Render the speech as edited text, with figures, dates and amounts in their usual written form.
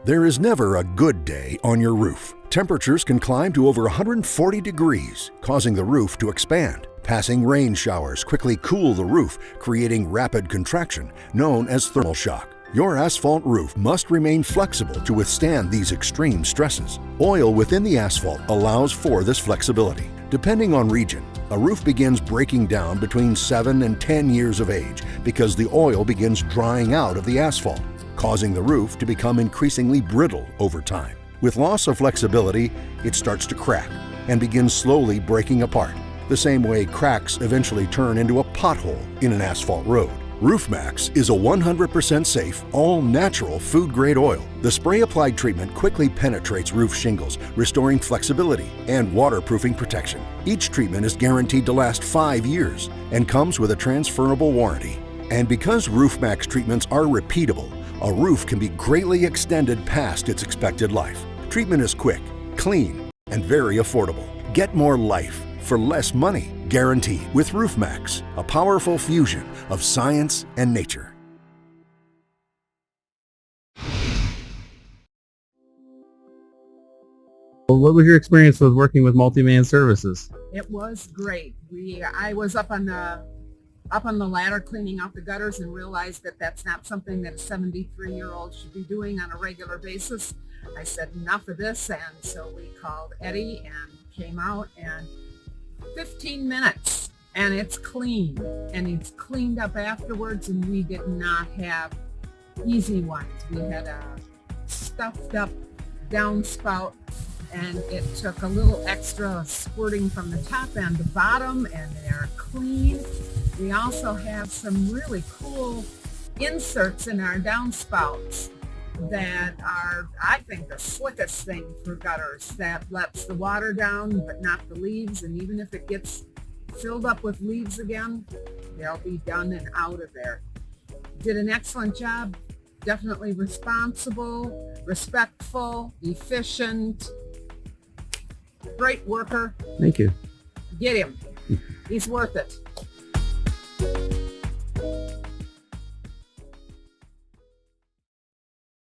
There is never a good day on your roof. Temperatures can climb to over 140 degrees, causing the roof to expand. Passing rain showers quickly cool the roof, creating rapid contraction, known as thermal shock. Your asphalt roof must remain flexible to withstand these extreme stresses. Oil within the asphalt allows for this flexibility. Depending on region, a roof begins breaking down between 7 and 10 years of age because the oil begins drying out of the asphalt, causing the roof to become increasingly brittle over time. With loss of flexibility, it starts to crack and begins slowly breaking apart, the same way cracks eventually turn into a pothole in an asphalt road. RoofMax is a 100% safe, all-natural food-grade oil. The spray-applied treatment quickly penetrates roof shingles, restoring flexibility and waterproofing protection. Each treatment is guaranteed to last 5 years and comes with a transferable warranty. And because RoofMax treatments are repeatable, a roof can be greatly extended past its expected life. Treatment is quick, clean, and very affordable. Get more life for less money, guaranteed, with RoofMax, a powerful fusion of science and nature. Well, what was your experience with working with Multi-Man Services? It was great. I was up on the ladder cleaning out the gutters and realized that that's not something that a 73-year-old should be doing on a regular basis. I said enough of this, and so we called Eddie and came out, and 15 minutes and it's clean, and it's cleaned up afterwards, and we did not have easy ones. We had a stuffed up downspout, and it took a little extra squirting from the top and the bottom, and they're clean. We also have some really cool inserts in our downspouts that are, I think, the slickest thing for gutters, that lets the water down but not the leaves, and even if it gets filled up with leaves again, they'll be done and out of there. Did an excellent job. Definitely responsible, respectful, efficient, great worker. Thank you. Get him. He's worth it.